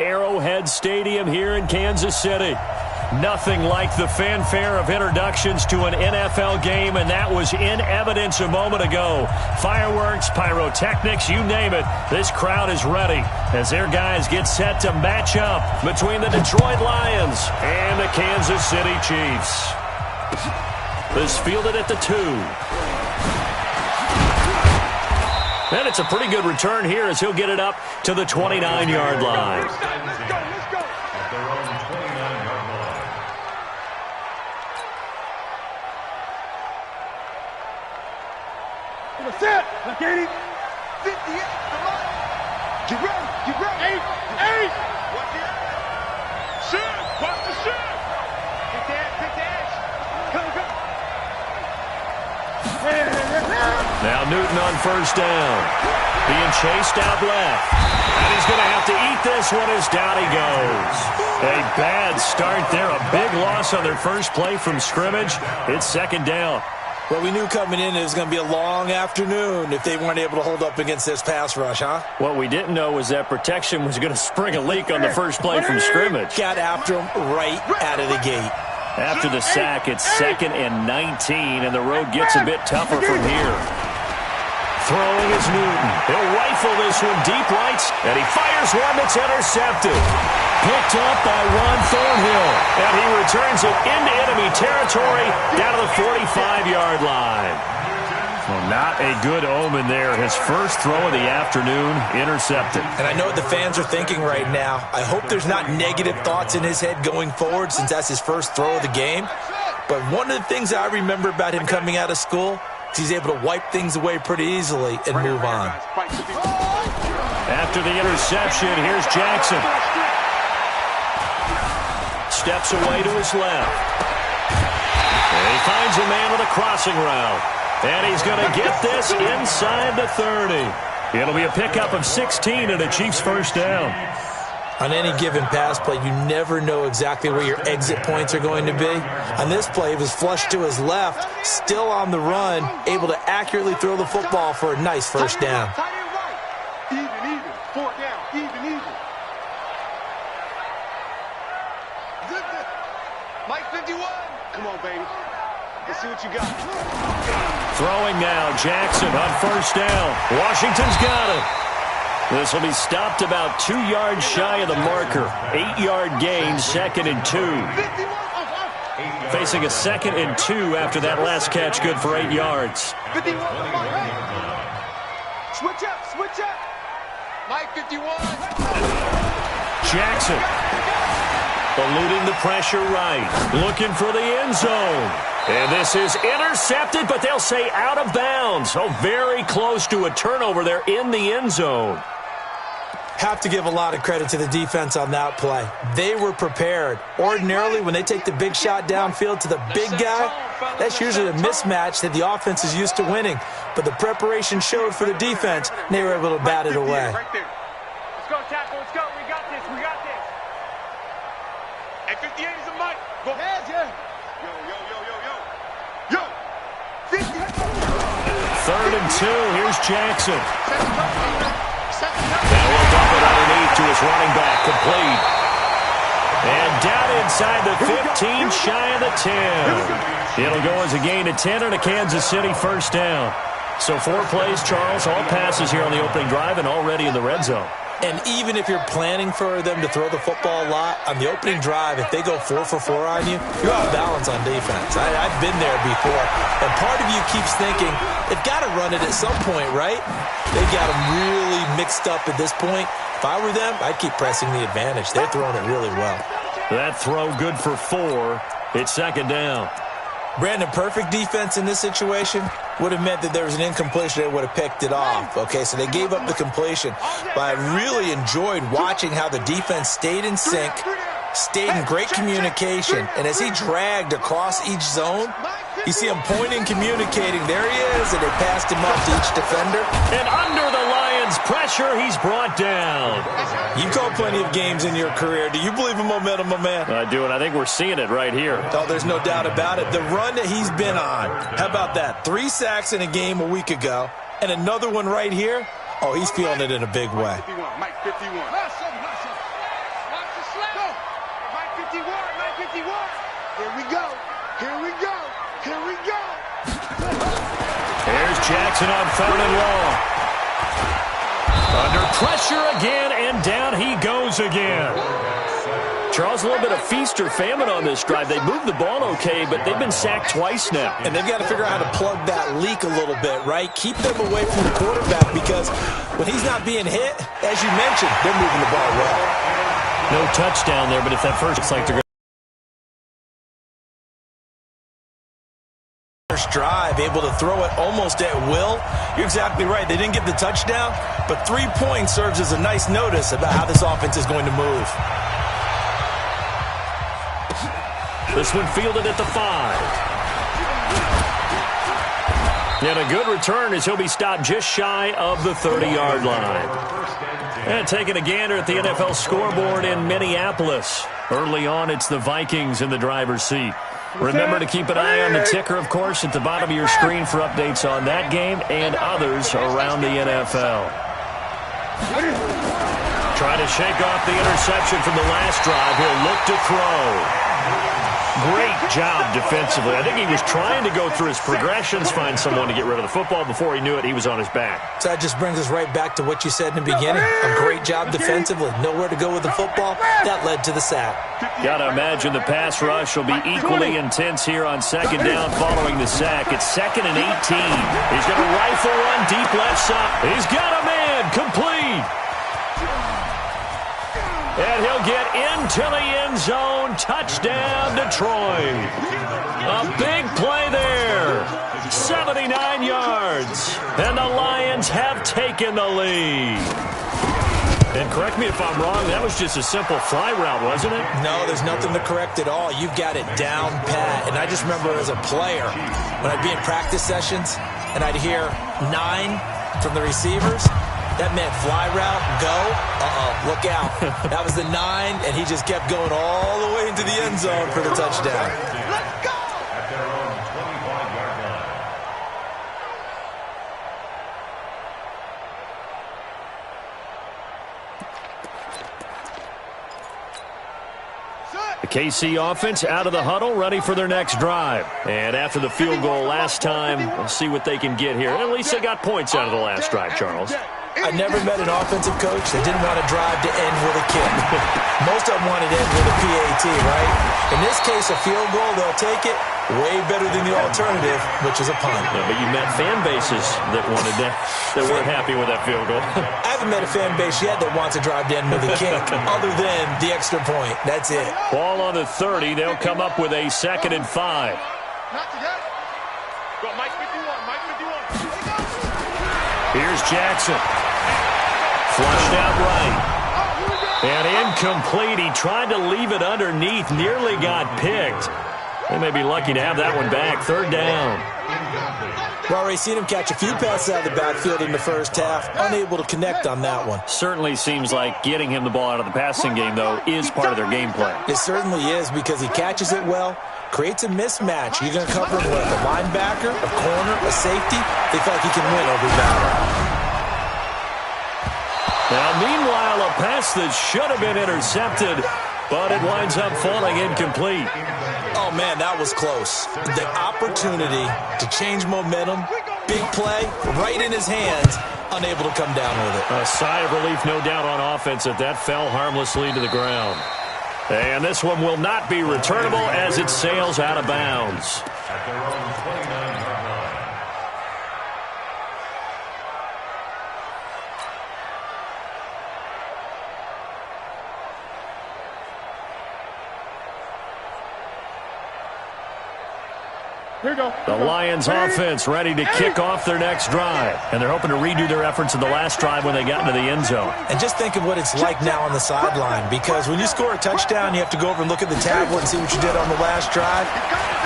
Arrowhead Stadium here in Kansas City. Nothing like the fanfare of introductions to an NFL game, and that was in evidence a moment ago. Fireworks, pyrotechnics, you name it. This crowd is ready as their guys get set to match up between the Detroit Lions and the Kansas City Chiefs. This fielded at the 2. And it's a pretty good return here as he'll get it up to the 29-yard line. Set. Look at him. 58. Come on. Get ready. Get ready. 8. Watch it. Shoot. Watch the shoot. Pick the edge. Pick the edge. Go. Now Newton on first down. Being chased out left. And he's going to have to eat this one as down he goes. A bad start there. A big loss on their first play from scrimmage. It's second down. Well, we knew coming in it was going to be a long afternoon if they weren't able to hold up against this pass rush, huh? What we didn't know was that protection was going to spring a leak on the first play from scrimmage. Got after him right out of the gate. After the sack, it's 2nd and 19, and the road gets a bit tougher from here. Throwing is Newton. He'll rifle this one deep right, and he fires one that's intercepted. Picked up by Ron Thornhill, and he returns it into enemy territory down to the 45-yard line. Well, not a good omen there. His first throw of the afternoon intercepted. And I know what the fans are thinking right now. I hope there's not negative thoughts in his head going forward since that's his first throw of the game. But one of the things I remember about him coming out of school is he's able to wipe things away pretty easily and move on. After the interception, here's Jackson. Steps away to his left. And he finds a man with a crossing route. And he's going to get this inside the 30. It'll be a pickup of 16 and a Chiefs first down. On any given pass play, you never know exactly where your exit points are going to be. On this play, it was flushed to his left, still on the run, able to accurately throw the football for a nice first down. Even. 4 down. Even. Mike 51. Come on, baby. Let's see what you got. Throwing now, Jackson on first down. Washington's got it. This will be stopped about 2 yards shy of the marker. 8-yard gain, 2nd and 2. Facing a 2nd and 2 after that last catch, good for 8 yards. 51. Switch up. Mike 51. Jackson. Eluding the pressure right. Looking for the end zone. And this is intercepted, but they'll say out of bounds. So very close to a turnover there in the end zone. Have to give a lot of credit to the defense on that play. They were prepared. Ordinarily, when they take the big shot downfield to the big guy, that's usually a mismatch that the offense is used to winning. But the preparation showed for the defense, and they were able to bat it away. Right there. Let's go, tackle. Let's go. We got this. At 58 is a Mike. Go ahead, Yo. 50. 3rd and 2. Here's Jackson. Now he'll dump it underneath to his running back. Complete. And down inside the 15, shy of the 10. It'll go as a gain of 10 and a Kansas City first down. So 4 plays, Charles, all passes here on the opening drive and already in the red zone. And even if you're planning for them to throw the football a lot, on the opening drive, if they go 4 for 4 on you, you're off balance on defense. I've been there before. And part of you keeps thinking, they've got to run it at some point, right? They've got them really mixed up at this point. If I were them, I'd keep pressing the advantage. They're throwing it really well. That throw good for 4. It's 2nd down. Brandon, perfect defense in this situation would have meant that there was an incompletion. They would have picked it off. Okay, so they gave up the completion. But I really enjoyed watching how the defense stayed in sync, stayed in great communication. And as he dragged across each zone, you see him pointing, communicating. There he is, and they passed him off to each defender. And under the Lions' pressure, he's brought down. You've called plenty of games in your career. Do you believe in momentum, my man? I do, and I think we're seeing it right here. Oh, there's no doubt about it. The run that he's been on, how about that? 3 sacks in a game a week ago, and another one right here. Oh, he's feeling it in a big way. Mike 51. Here we go. Here we go. Here we go. There's Jackson on third and long. Under pressure again, and down he goes again. Charles, a little bit of feast or famine on this drive. They moved the ball okay, but they've been sacked twice now. And they've got to figure out how to plug that leak a little bit, right? Keep them away from the quarterback because when he's not being hit, as you mentioned, they're moving the ball well. No touchdown there, but if that first looks like they're going drive, able to throw it almost at will. You're exactly right. They didn't get the touchdown, but 3 points serves as a nice notice about how this offense is going to move. This one fielded at the 5. And a good return as he'll be stopped just shy of the 30-yard line. And taking a gander at the NFL scoreboard in Minneapolis. Early on, it's the Vikings in the driver's seat. Remember to keep an eye on the ticker, of course, at the bottom of your screen for updates on that game and others around the NFL. Trying to shake off the interception from the last drive. He'll look to throw. Great job defensively. I think he was trying to go through his progressions, find someone to get rid of the football. Before he knew it, he was on his back. So that just brings us right back to what you said in the beginning. A great job defensively. Nowhere to go with the football. That led to the sack. Got to imagine the pass rush will be equally intense here on second down following the sack. It's 2nd and 18. He's going to rifle one deep left side. He's got a man complete. And he'll get into the end zone. Touchdown, Detroit. A big play there. 79 yards. And the Lions have taken the lead. And correct me if I'm wrong, that was just a simple fly route, wasn't it? No, there's nothing to correct at all. You've got it down pat. And I just remember as a player, when I'd be in practice sessions, and I'd hear 9 from the receivers, that meant fly route, go, look out. That was the 9, and he just kept going all the way into the end zone for the touchdown. Let's go! At their own 25-yard line. The KC offense out of the huddle, ready for their next drive. And after the field goal last time, we'll see what they can get here. At least they got points out of the last drive, Charles. I never met an offensive coach that didn't want to drive to end with a kick. Most of them wanted to end with a PAT, right? In this case, a field goal, they'll take it. Way better than the alternative, which is a punt. Yeah, but you met fan bases that wanted that weren't happy with that field goal. I haven't met a fan base yet that wants to drive to end with a kick, other than the extra point. That's it. Ball on the 30. They'll come up with a 2nd and 5. Not together. Go, Mike 51. Mike 51. Here's Jackson. Flushed out right. And incomplete. He tried to leave it underneath. Nearly got picked. They may be lucky to have that one back. 3rd down. We've already seen him catch a few passes out of the backfield in the first half. Unable to connect on that one. Certainly seems like getting him the ball out of the passing game, though, is part of their game plan. It certainly is because he catches it well, creates a mismatch. You're going to cover him with a linebacker, a corner, a safety. They feel like he can win every battle. Now, meanwhile, a pass that should have been intercepted, but it winds up falling incomplete. Oh, man, that was close. The opportunity to change momentum, big play, right in his hands, unable to come down with it. A sigh of relief, no doubt, on offense that fell harmlessly to the ground. And this one will not be returnable as it sails out of bounds. At their own 29-yard line. Here we go. The Lions offense ready to kick off their next drive. And they're hoping to redo their efforts in the last drive when they got into the end zone. And just think of what it's like now on the sideline, because when you score a touchdown, you have to go over and look at the tablet and see what you did on the last drive.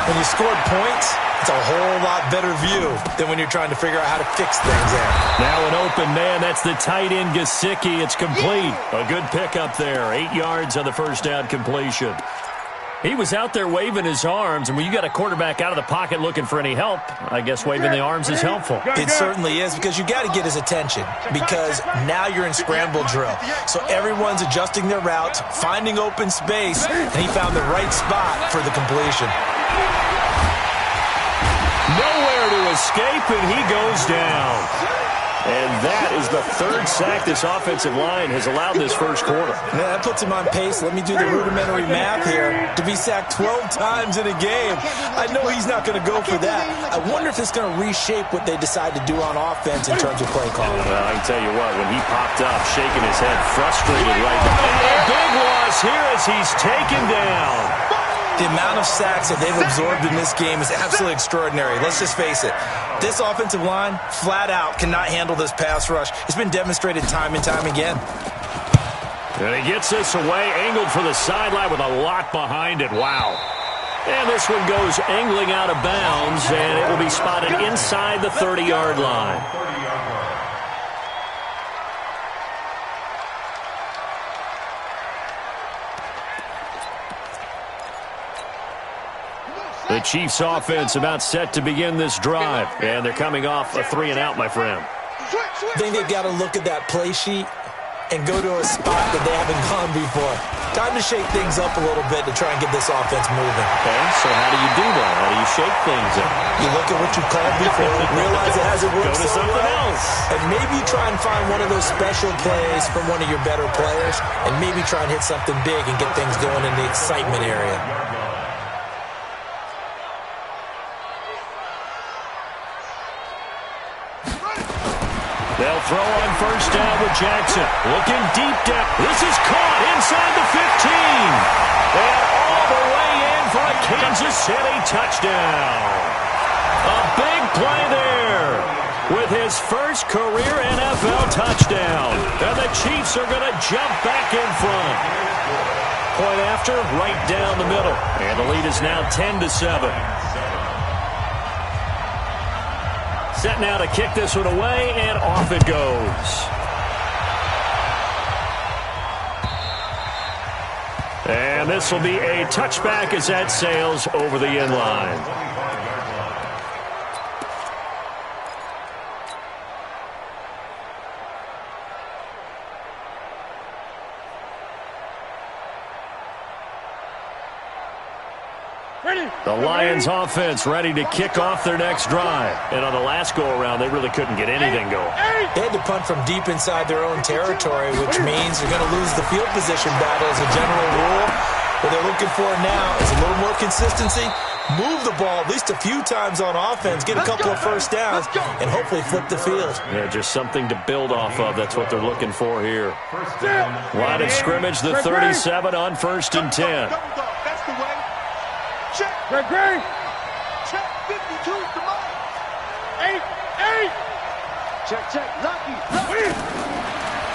When you scored points, it's a whole lot better view than when you're trying to figure out how to fix things out. Now an open man. That's the tight end, Gesicki. It's complete. A good pickup there. 8 yards on the first down completion. He was out there waving his arms, and when you got a quarterback out of the pocket looking for any help, I guess waving the arms is helpful. It certainly is, because you got to get his attention, because now you're in scramble drill. So everyone's adjusting their routes, finding open space, and he found the right spot for the completion. Nowhere to escape, and he goes down. And that is the third sack this offensive line has allowed this first quarter. Yeah, that puts him on pace. Let me do the rudimentary math here. To be sacked 12 times in a game, I know he's not going to go for that. I wonder if it's going to reshape what they decide to do on offense in terms of play calling. Well, I can tell you what, when he popped up, shaking his head, frustrated right now. And a big loss here as he's taken down. The amount of sacks that they've absorbed in this game is absolutely extraordinary. Let's just face it. This offensive line, flat out, cannot handle this pass rush. It's been demonstrated time and time again. And he gets this away, angled for the sideline with a lot behind it. Wow. And this one goes angling out of bounds, and it will be spotted inside the 30-yard line. The Chiefs offense about set to begin this drive, and they're coming off a 3-and-out, my friend. I think they've got to look at that play sheet and go to a spot that they haven't gone before. Time to shake things up a little bit to try and get this offense moving. Okay, so how do you do that? How do you shake things up? You look at what you called before, realize it hasn't worked. Go to something else. And maybe try and find one of those special plays from one of your better players, and maybe try and hit something big and get things going in the excitement area. They'll throw on first down with Jackson. Looking deep down. This is caught inside the 15. And all the way in for a Kansas City touchdown. A big play there with his first career NFL touchdown. And the Chiefs are going to jump back in front. Point after, right down the middle. And the lead is now 10-7. Set now to kick this one away, and off it goes. And this will be a touchback as that sails over the end line. The Lions offense ready to kick off their next drive. And on the last go-around, they really couldn't get anything going. They had to punt from deep inside their own territory, which means they're going to lose the field position battle as a general rule. What they're looking for now is a little more consistency, move the ball at least a few times on offense, get a couple of first downs, and hopefully flip the field. Yeah, just something to build off of. That's what they're looking for here. Line of scrimmage, the 37 on 1st and 10. That's the way. Check. Check 52. Come on. 8. Check. Lucky.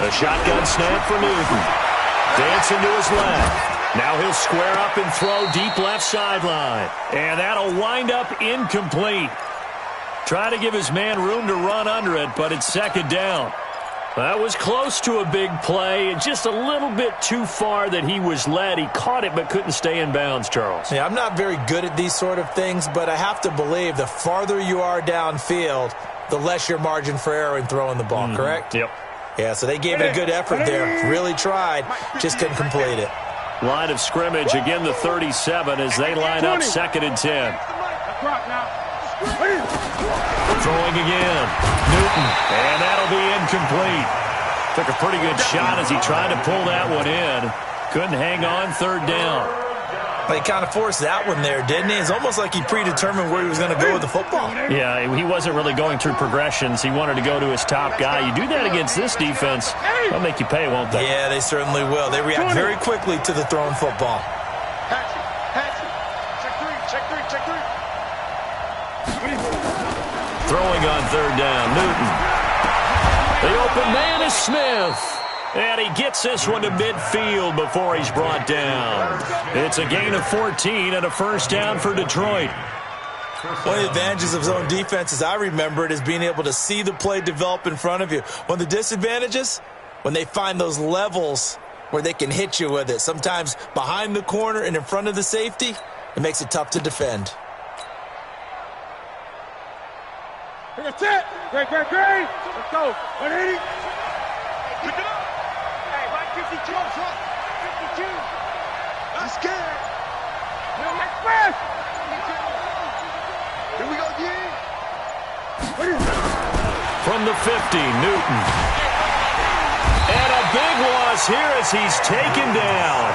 A shotgun snap for Newton. Dancing to his left. Now he'll square up and throw deep left sideline. And that'll wind up incomplete. Try to give his man room to run under it, but it's second down. That was close to a big play, just a little bit too far that he was led. He caught it but couldn't stay in bounds, Charles. Yeah, I'm not very good at these sort of things, but I have to believe the farther you are downfield, the less your margin for error in throwing the ball, correct? Yep. Yeah, so they gave it a good effort there. Really tried, just couldn't complete it. Line of scrimmage, again the 37 as they line up 2nd and 10. Throwing again. Newton. And that'll be incomplete. Took a pretty good shot as he tried to pull that one in. Couldn't hang on, 3rd down. But he kind of forced that one there, didn't he? It's almost like he predetermined where he was going to go with the football. Yeah, he wasn't really going through progressions. He wanted to go to his top guy. You do that against this defense, they'll make you pay, won't they? Yeah, they certainly will. They react very quickly to the thrown football. Check three. Throwing on 3rd down, Newton. The open man is Smith. And he gets this one to midfield before he's brought down. It's a gain of 14 and a first down for Detroit. One of the advantages of zone defense, as I remember it, is being able to see the play develop in front of you. One of the disadvantages, when they find those levels where they can hit you with it. Sometimes behind the corner and in front of the safety, it makes it tough to defend. That's it. Great. Let's go. 180. Pick it up. Hey, right 52. 52. I'm scared. Express. Here we go, D. From the 50, Newton. And a big loss here as he's taken down.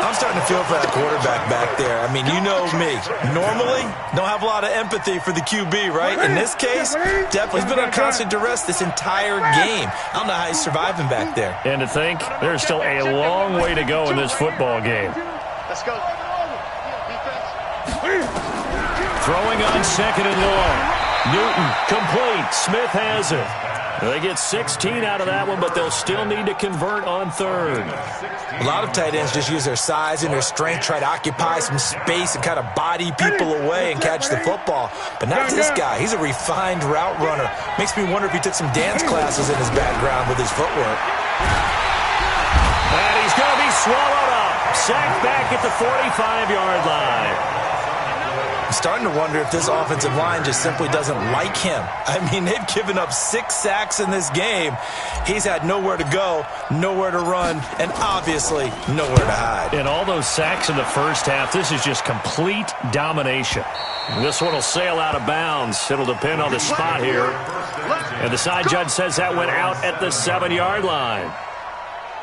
I'm starting to feel for that quarterback back there. I mean, you know me. Normally, don't have a lot of empathy for the QB, right? In this case, definitely. He's been on constant duress this entire game. I don't know how he's surviving back there. And to think, there's still a long way to go in this football game. Let's go. Throwing on 2nd and long. Newton, complete. Smith has it. They get 16 out of that one, but they'll still need to convert on 3rd. A lot of tight ends just use their size and their strength, try to occupy some space and kind of body people away and catch the football. But not this guy. He's a refined route runner. Makes me wonder if he took some dance classes in his background with his footwork. And he's going to be swallowed up. Sacked back at the 45-yard line. I'm starting to wonder if this offensive line just simply doesn't like him. I mean, they've given up 6 sacks in this game. He's had nowhere to go, nowhere to run, and obviously nowhere to hide. And all those sacks in the first half, this is just complete domination. This one will sail out of bounds. It'll depend on the spot here. And the side judge says that went out at the 7-yard line.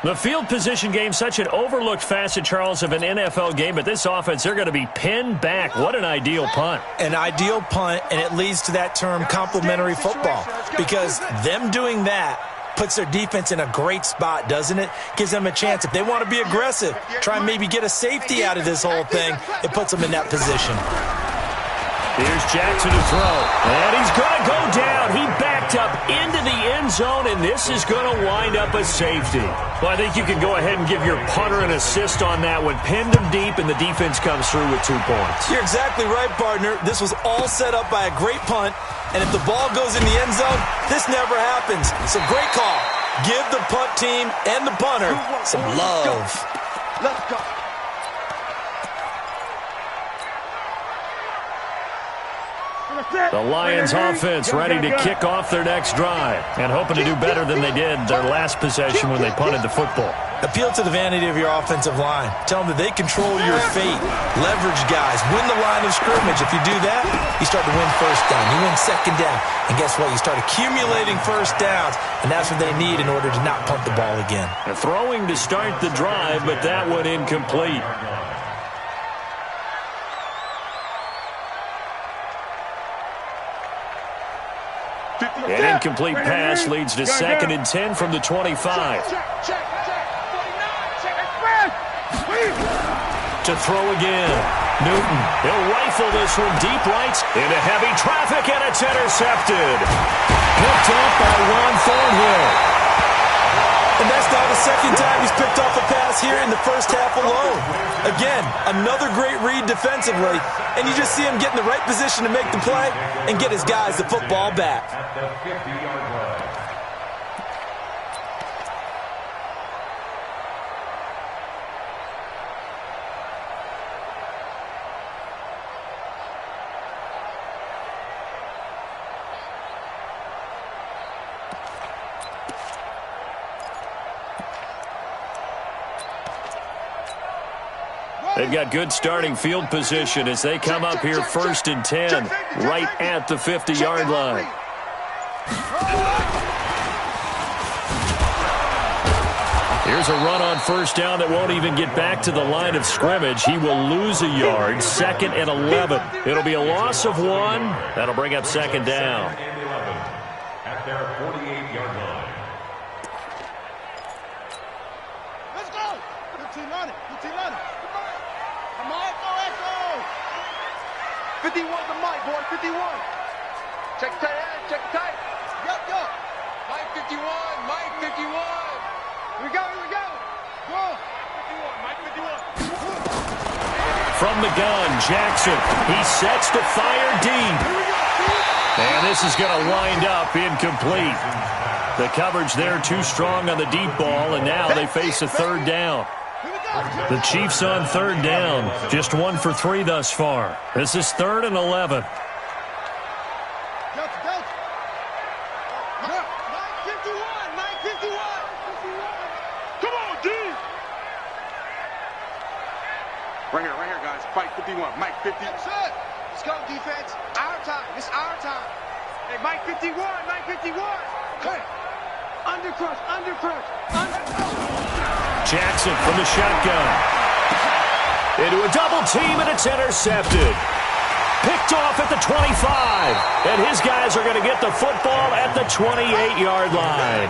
The field position game, such an overlooked facet, Charles, of an NFL game, but this offense, they're going to be pinned back. What an ideal punt. An ideal punt, and it leads to that term complementary football, because them doing that puts their defense in a great spot, doesn't it? Gives them a chance. If they want to be aggressive, try and maybe get a safety out of this whole thing, it puts them in that position. Here's Jackson to throw, and he's going to go down. He backed up into the end zone, and this is going to wind up a safety. Well, I think you can go ahead and give your punter an assist on that one. Pinned him deep, and the defense comes through with 2 points. You're exactly right, partner. This was all set up by a great punt, and if the ball goes in the end zone, this never happens. So great call. Give the punt team and the punter some love. Let's go. The Lions offense ready to kick off their next drive and hoping to do better than they did their last possession when they punted the football. Appeal to the vanity of your offensive line. Tell them that they control your fate. Leverage guys. Win the line of scrimmage. If you do that, you start to win first down. You win second down. And guess what? You start accumulating first downs, and that's what they need in order to not punt the ball again. Throwing to start the drive, but that one incomplete. An incomplete pass leads to 2nd and 10 from the 25. To throw again. Newton, he'll rifle this one deep right into heavy traffic, and it's intercepted. Picked off by Juan Thornhill. And that's now the second time he's picked off a pass here in the first half alone. Again, another great read defensively, and you just see him get in the right position to make the play and get his guys the football back. At the 50-yard line. They've got good starting field position as they come up here 1st and 10, right at the 50-yard line. Here's a run on 1st down that won't even get back to the line of scrimmage. He will lose a yard, 2nd and 11. It'll be a loss of 1. That'll bring up 2nd down. At their 48-yard line. Let's go. 15 on it. 15 on it. Come on, Echo. 51 the mic, boy. 51. Check tight end. Check tight. Yup. Mike 51. Mike 51. Here we go. Go. 51. Mike 51. From the gun, Jackson. He sets to fire deep. And this is going to wind up incomplete. The coverage there too strong on the deep ball, and now they face a third down. The Chiefs on third down, just 1 for 3 thus far. This is 3rd and 11. Come on, D. Right here, guys. Mike 51. Mike 50. Let's go, defense. Our time. It's our time. Hey, Mike 51. Mike 51. Hey. Under crush. Jackson from the shotgun. Into a double team, and it's intercepted. Picked off at the 25. And his guys are going to get the football at the 28-yard line.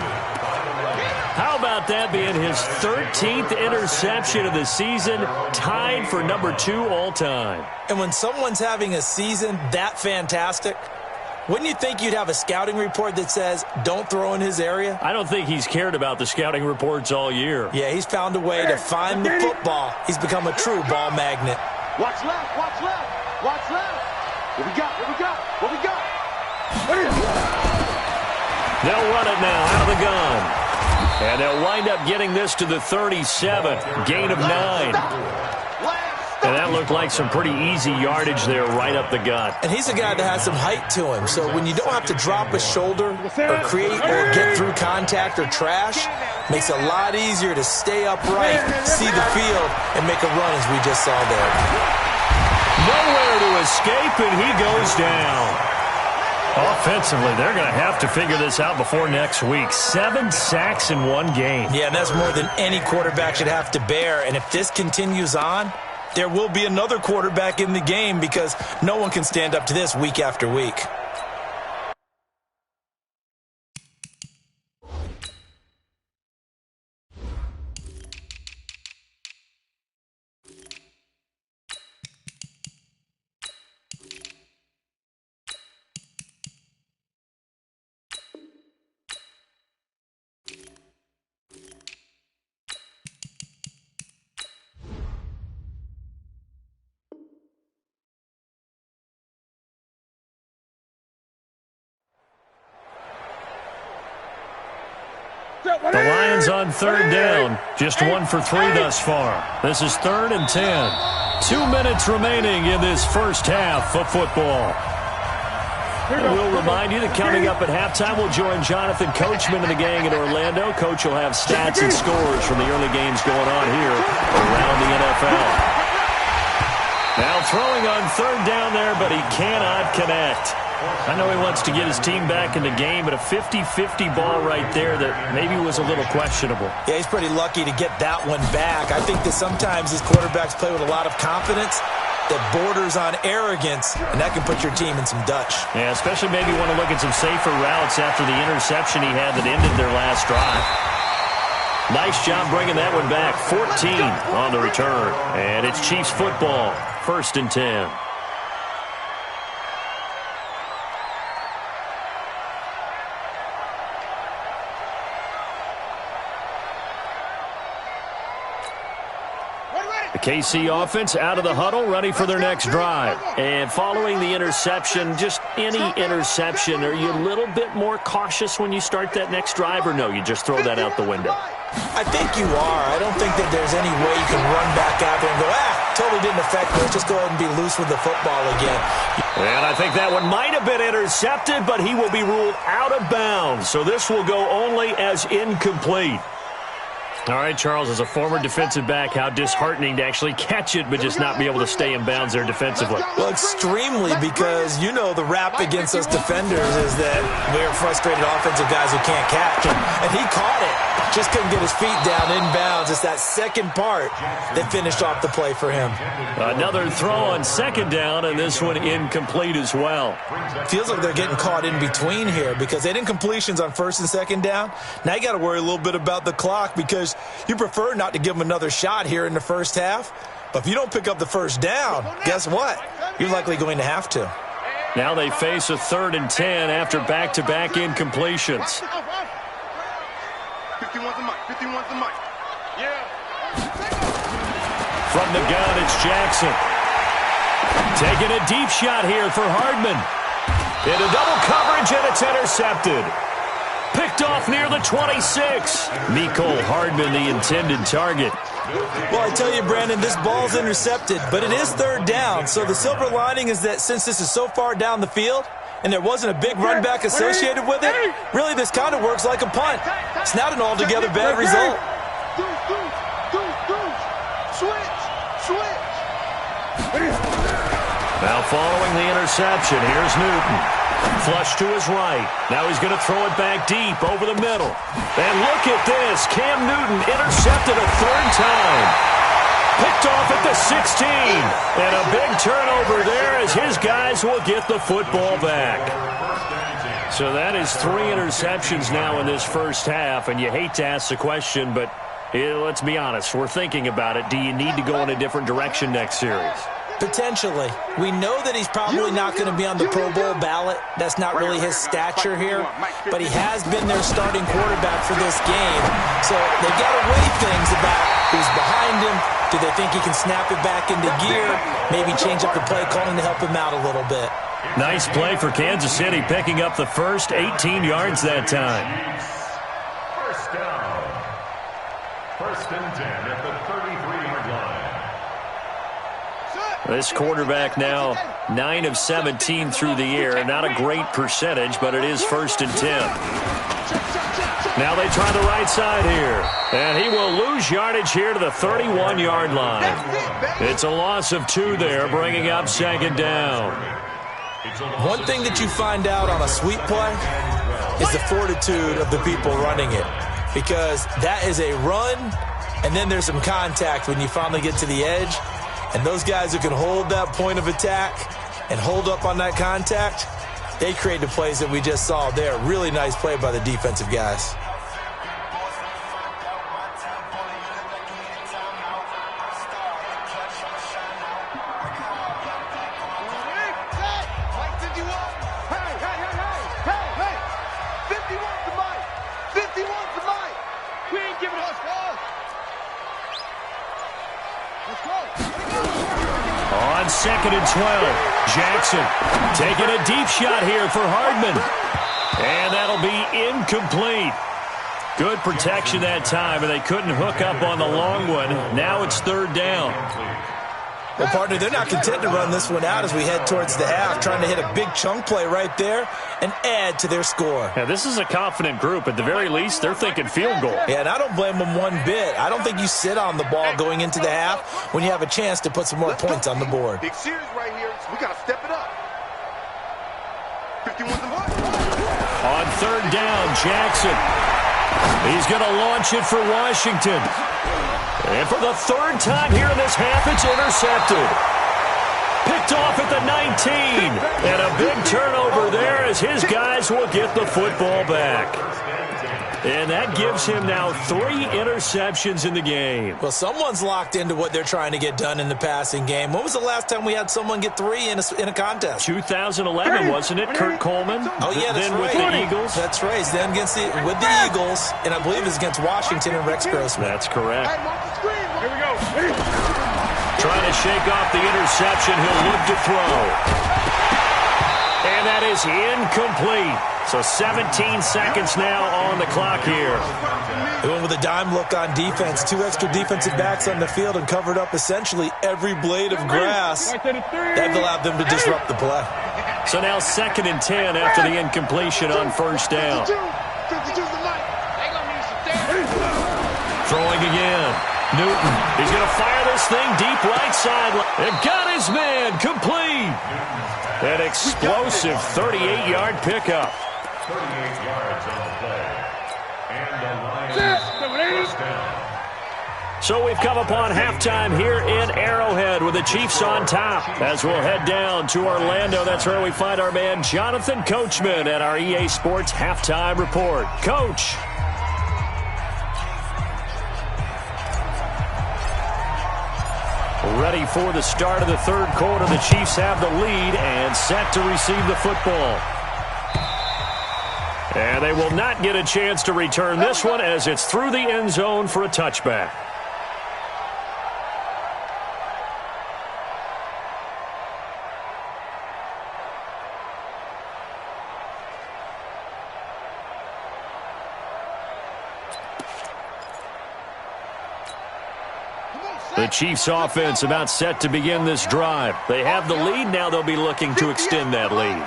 How about that being his 13th interception of the season, tied for number 2 all-time. And when someone's having a season that fantastic, wouldn't you think you'd have a scouting report that says, don't throw in his area? I don't think he's cared about the scouting reports all year. Yeah, he's found a way to find the football. He's become a true ball magnet. Watch left. Watch left. What we got? They'll run it now out of the gun. And they'll wind up getting this to the 37. Gain of 9. And that looked like some pretty easy yardage there right up the gut. And he's a guy that has some height to him. So when you don't have to drop a shoulder or create or get through contact or trash, makes it a lot easier to stay upright, see the field, and make a run as we just saw there. Nowhere to escape, and he goes down. Offensively, they're going to have to figure this out before next week. 7 sacks in one game. Yeah, and that's more than any quarterback should have to bear. And if this continues on, there will be another quarterback in the game because no one can stand up to this week after week. The Lions on third down. Just 1 for 3 thus far. This is 3rd and 10. 2 minutes remaining in this first half of football. We'll remind you that coming up at halftime, we'll join Jonathan Coachman and the gang in Orlando. Coach will have stats and scores from the early games going on here around the NFL. Now throwing on third down there, but he cannot connect. I know he wants to get his team back in the game, but a 50-50 ball right there that maybe was a little questionable. Yeah, he's pretty lucky to get that one back. I think that sometimes these quarterbacks play with a lot of confidence that borders on arrogance, and that can put your team in some Dutch. Yeah, especially maybe want to look at some safer routes after the interception he had that ended their last drive. Nice job bringing that one back. 14 on the return. And it's Chiefs football. 1st and 10. The KC offense out of the huddle, ready for their next drive. And following the interception, just any interception, are you a little bit more cautious when you start that next drive, or no, you just throw that out the window? I think you are. I don't think that there's any way you can run back out there and go, totally didn't affect me. Let's just go ahead and be loose with the football again. And I think that one might have been intercepted, but he will be ruled out of bounds. So this will go only as incomplete. All right, Charles, as a former defensive back, how disheartening to actually catch it but just not be able to stay in bounds there defensively. Well, extremely, because you know the rap against us defenders is that we're frustrated offensive guys who can't catch. And he caught it. Just couldn't get his feet down in bounds. It's that second part that finished off the play for him. Another throw on second down, and this one incomplete as well. Feels like they're getting caught in between here because they didn't incompletions on 1st and 2nd down. Now you got to worry a little bit about the clock because you prefer not to give them another shot here in the first half. But if you don't pick up the first down, guess what? You're likely going to have to. Now they face a 3rd and 10 after back-to-back incompletions. 51's the mic. 51's the mic. Yeah. From the gun, it's Jackson. Taking a deep shot here for Hardman. Into double coverage, and it's intercepted. Picked Picked off near the 26. Mecole Hardman, the intended target. Well, I tell you, Brandon, this ball's intercepted, but it is third down. So the silver lining is that since this is so far down the field and there wasn't a big run back associated with it, really this kind of works like a punt. It's not an altogether bad result. Now following the interception, here's Newton. Flush to his right. Now he's going to throw it back deep over the middle. And look at this. Cam Newton intercepted a third time. Picked off at the 16. And a big turnover there as his guys will get the football back. So that is 3 interceptions now in this first half. And you hate to ask the question, but let's be honest. We're thinking about it. Do you need to go in a different direction next series? Potentially. We know that he's probably not going to be on the Pro Bowl ballot. That's not really his stature here. But he has been their starting quarterback for this game. So they've got to weigh things about who's behind him. Do they think he can snap it back into gear? Maybe change up the play calling to help him out a little bit. Nice play for Kansas City, picking up the first 18 yards that time. First down. First and 10 at the 33-yard line. This quarterback now 9 of 17 through the air. Not a great percentage, but it is first and 10. Now they try the right side here. And he will lose yardage here to the 31-yard line. It's a loss of 2 there, bringing up second down. One thing that you find out on a sweep play is the fortitude of the people running it. Because that is a run, and then there's some contact when you finally get to the edge. And those guys who can hold that point of attack and hold up on that contact, they create the plays that we just saw there. Really nice play by the defensive guys. On second and 12, Jackson taking a deep shot here for Hardman. And that'll be incomplete. Good protection that time, and they couldn't hook up on the long one. Now it's third down. Well, partner, they're not content to run this one out as we head towards the half, trying to hit a big chunk play right there and add to their score. Yeah, this is a confident group. At the very least, they're thinking field goal. Yeah, and I don't blame them one bit. I don't think you sit on the ball going into the half when you have a chance to put some more points on the board. Big series right here, so we got to step it up. 51 to 1. On third down, Jackson. He's going to launch it for Washington. And for the third time here in this half, it's intercepted. Picked off at the 19. And a big turnover there as his guys will get the football back. And that gives him now 3 interceptions in the game. Well, someone's locked into what they're trying to get done in the passing game. When was the last time we had someone get 3 in a contest? 2011, wasn't it? Kurt Coleman? Oh, yeah, that's then right. With the Eagles? That's right. Then with the Eagles, and I believe it's against Washington and Rex Grossman. That's correct. Hey, watch the screen. Here we go. Trying to shake off the interception. He'll look to throw. And that is incomplete. So 17 seconds now on the clock here. They went with a dime look on defense. 2 extra defensive backs on the field and covered up essentially every blade of grass. That allowed them to disrupt the play. So now second and 10 after the incompletion on first down. Throwing again. Newton. He's going to fire this thing deep right side. And got his man complete. That explosive 38-yard pickup. 38 yards on the play. And the Lions first down. So we've come upon halftime here in Arrowhead with the Chiefs on top. As we'll head down to Orlando, that's where we find our man Jonathan Coachman at our EA Sports Halftime Report. Coach. Ready for the start of the third quarter. The Chiefs have the lead and set to receive the football. And they will not get a chance to return this one as it's through the end zone for a touchback. The Chiefs offense about set to begin this drive. They have the lead. Now they'll be looking to extend that lead.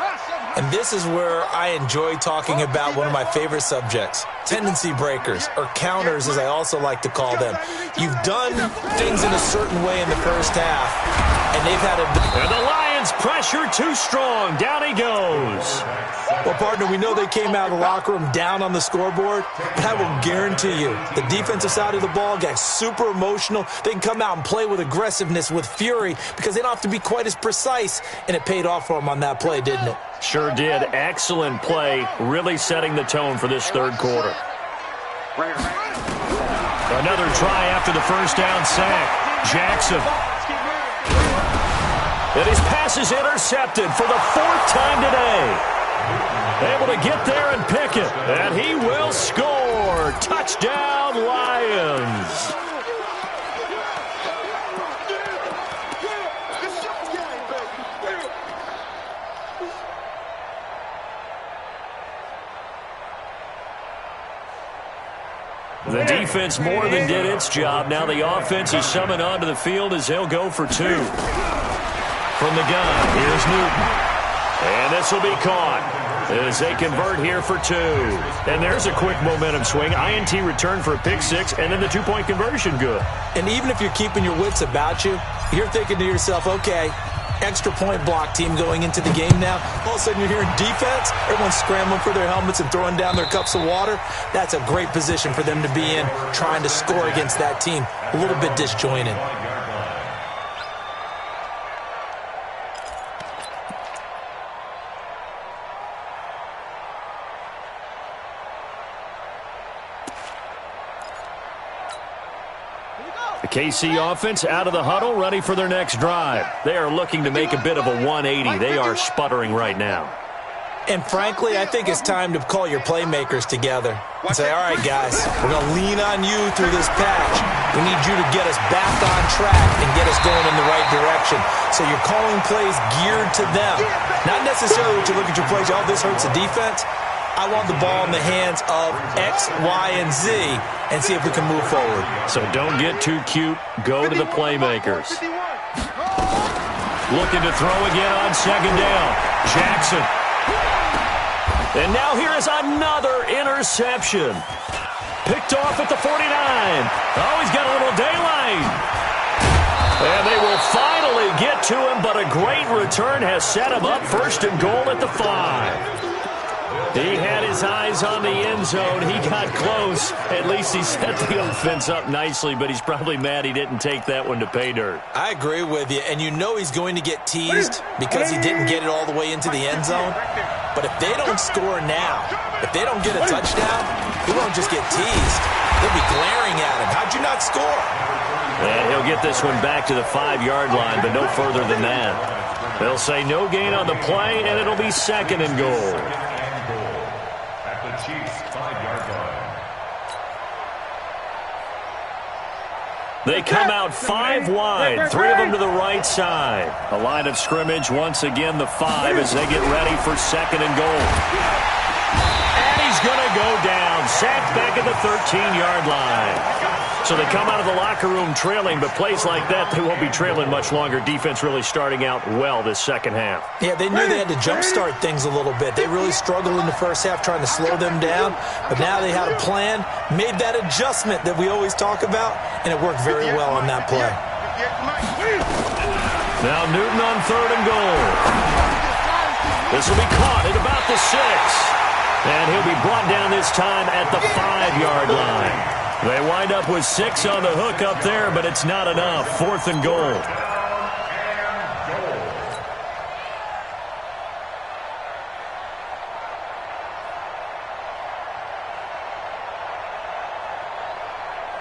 And this is where I enjoy talking about one of my favorite subjects, tendency breakers, or counters as I also like to call them. You've done things in a certain way in the first half, and they've had a... And the Lions pressure too strong. Down he goes. Well, partner, we know they came out of the locker room down on the scoreboard, but I will guarantee you the defensive side of the ball got super emotional. They can come out and play with aggressiveness, with fury, because they don't have to be quite as precise, and it paid off for them on that play, didn't it? Sure did. Excellent play, really setting the tone for this third quarter. Another try after the first down sack. Jackson. And his pass is intercepted for the fourth time today. Able to get there and pick it. And he will score. Touchdown, Lions. The defense more than did its job. Now the offense is summoned onto the field as they'll go for two. From the gun, here's Newton. And this will be caught as they convert here for two. And there's a quick momentum swing. INT return for a pick six, and then the two-point conversion good. And even if you're keeping your wits about you, you're thinking to yourself, okay, extra point block team going into the game now. All of a sudden you're hearing defense. Everyone's scrambling for their helmets and throwing down their cups of water. That's a great position for them to be in, trying to score against that team. A little bit disjointed. The KC offense out of the huddle, ready for their next drive. They are looking to make a bit of a 180. They are sputtering right now. And frankly, I think it's time to call your playmakers together and say, all right, guys, we're going to lean on you through this patch. We need you to get us back on track and get us going in the right direction. So you're calling plays geared to them. Not necessarily what you look at your plays, oh, this hurts the defense. I want the ball in the hands of X, Y, and Z and see if we can move forward. So don't get too cute. Go to the playmakers. Looking to throw again on second down. Jackson. And now here is another interception. Picked off at the 49. Oh, he's got a little daylight. And they will finally get to him, but a great return has set him up first and goal at the 5. He had his eyes on the end zone. He got close. At least he set the offense up nicely, but he's probably mad he didn't take that one to pay dirt. I agree with you, and you know he's going to get teased because he didn't get it all the way into the end zone. But if they don't score now, if they don't get a touchdown, he won't just get teased. They'll be glaring at him. How'd you not score? And he'll get this one back to the 5-yard line, but no further than that. They'll say no gain on the play, and it'll be second and goal. They come out 5 wide, 3 of them to the right side. A line of scrimmage, once again the 5 as they get ready for second and goal. And he's going to go down, sacked back at the 13-yard line. So they come out of the locker room trailing, but plays like that, they won't be trailing much longer. Defense really starting out well this second half. Yeah, they knew they had to jumpstart things a little bit. They really struggled in the first half trying to slow them down, but now they had a plan, made that adjustment that we always talk about, and it worked very well on that play. Now Newton on third and goal. This will be caught at about the 6. And he'll be brought down this time at the 5-yard line. They wind up with 6 on the hook up there, but it's not enough. 4th and goal.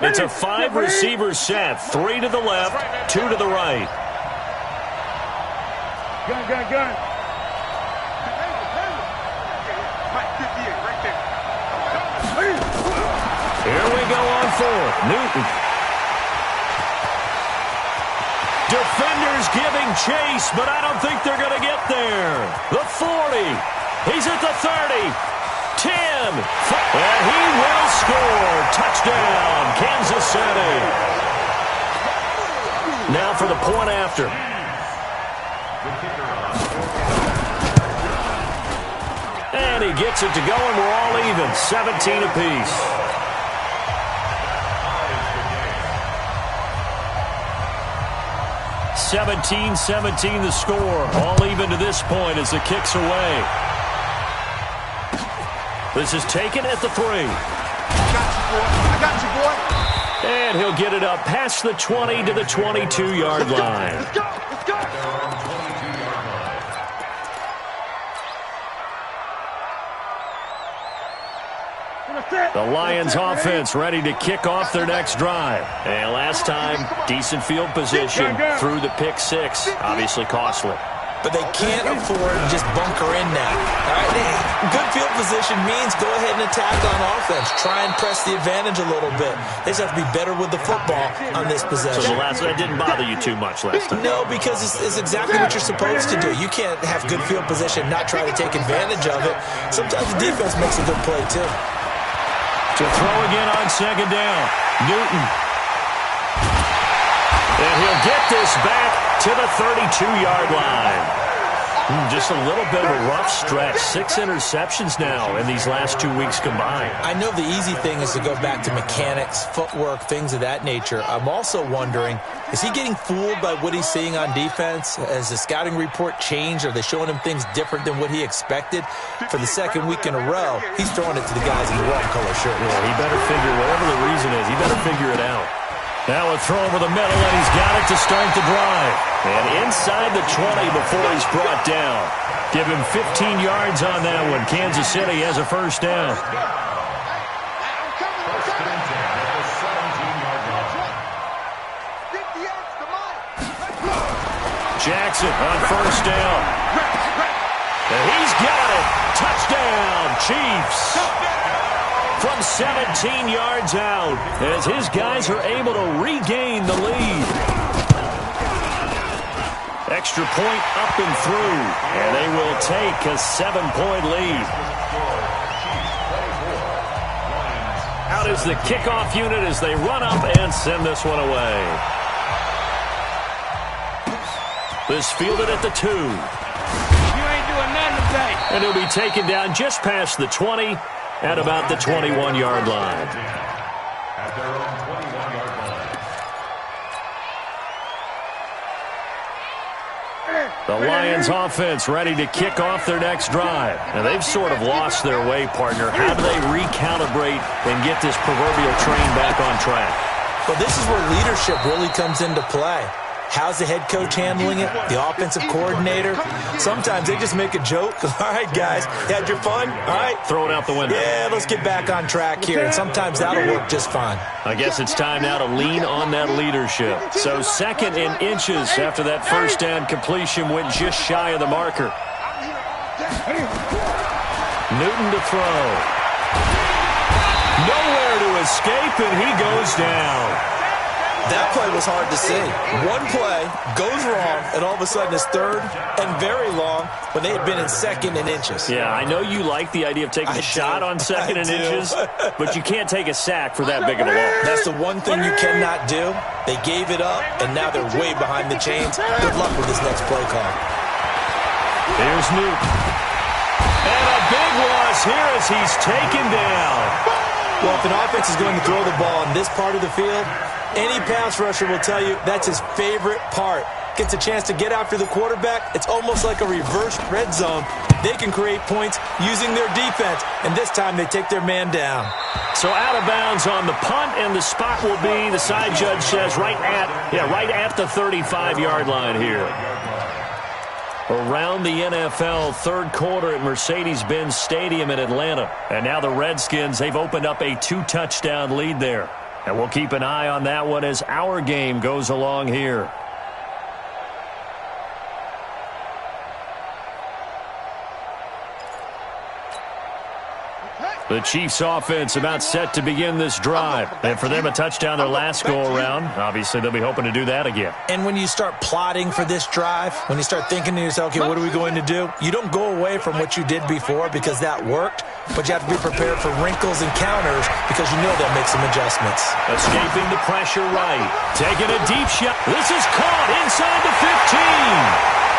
It's a 5-receiver set. 3 to the left, 2 to the right. Gun. Here we go on 4th. Newton. Defenders giving chase, but I don't think they're going to get there. The 40. He's at the 30. 10. And he will score. Touchdown, Kansas City. Now for the point after. And he gets it to go, and we're all even, 17 apiece. (17-17) the score. All even to this point as the kick's away. This is taken at the 3. I got you, boy. And he'll get it up past the 20 to the 22-yard line. Let's go. Let's go. The Lions offense ready to kick off their next drive. And last time, decent field position through the pick 6. Obviously costly. But they can't afford to just bunker in now. All right? Good field position means go ahead and attack on offense. Try and press the advantage a little bit. They just have to be better with the football on this possession. So that didn't bother you too much last time? No, because it's exactly what you're supposed to do. You can't have good field position, not try to take advantage of it. Sometimes the defense makes a good play, too. To throw again on second down. Newton. And he'll get this back to the 32-yard line. Just a little bit of a rough stretch. 6 interceptions now in these last 2 weeks combined. I know the easy thing is to go back to mechanics, footwork, things of that nature. I'm also wondering, is he getting fooled by what he's seeing on defense? Has the scouting report changed? Are they showing him things different than what he expected? For the second week in a row, he's throwing it to the guys in the wrong color shirt. Yeah, he better figure, whatever the reason is, he better figure it out. Now a throw over the middle, and he's got it to start the drive. And inside the 20 before he's brought down. Give him 15 yards on that one. Kansas City has a first down. Jackson on first down. And he's got it. Touchdown, Chiefs. From 17 yards out as his guys are able to regain the lead. Extra point up and through, and they will take a 7-point lead. Out is the kickoff unit as they run up and send this one away. This fielded at the 2. You ain't doing nothing today. And he'll be taken down just past the 20 at about the 21-yard line. At their own 21-yard line. The Lions offense ready to kick off their next drive. And they've sort of lost their way, partner. How do they recalibrate and get this proverbial train back on track? Well, this is where leadership really comes into play. How's the head coach handling it? The offensive coordinator? Sometimes they just make a joke. All right, guys, you had your fun? All right. Throw it out the window. Yeah, let's get back on track here. And sometimes that'll work just fine. I guess it's time now to lean on that leadership. So 2nd and inches after that first down completion went just shy of the marker. Newton to throw. Nowhere to escape, and he goes down. That play was hard to see. One play goes wrong, and all of a sudden it's 3rd and very long when they had been in 2nd and inches. Yeah, I know you like the idea of taking a shot on 2nd and inches, but you can't take a sack for that big of a loss. That's the one thing you cannot do. They gave it up, and now they're way behind the chains. Good luck with this next play call. Here's Newton. And a big loss here as he's taken down. Well, if an offense is going to throw the ball in this part of the field, any pass rusher will tell you that's his favorite part. Gets a chance to get after the quarterback. It's almost like a reverse red zone. They can create points using their defense, and this time they take their man down. So out of bounds on the punt, and the spot will be, the side judge says, right at the 35-yard line here. Around the NFL, 3rd quarter at Mercedes-Benz Stadium in Atlanta. And now the Redskins, they've opened up a 2-touchdown lead there. And we'll keep an eye on that one as our game goes along here. The Chiefs offense about set to begin this drive. And for them, a touchdown their last go-around. Obviously, they'll be hoping to do that again. And when you start plotting for this drive, when you start thinking to yourself, okay, what are we going to do? You don't go away from what you did before because that worked, but you have to be prepared for wrinkles and counters because you know they'll make some adjustments. Escaping the pressure right. Taking a deep shot. This is caught inside the 15.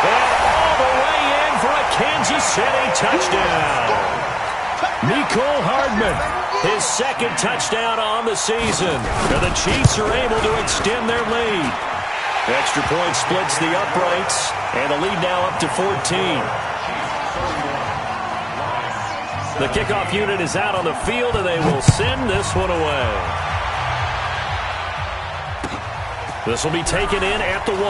And all the way in for a Kansas City touchdown. Mecole Hardman, his second touchdown on the season. And the Chiefs are able to extend their lead. Extra point splits the uprights, and the lead now up to 14. The kickoff unit is out on the field, and they will send this one away. This will be taken in at the 1.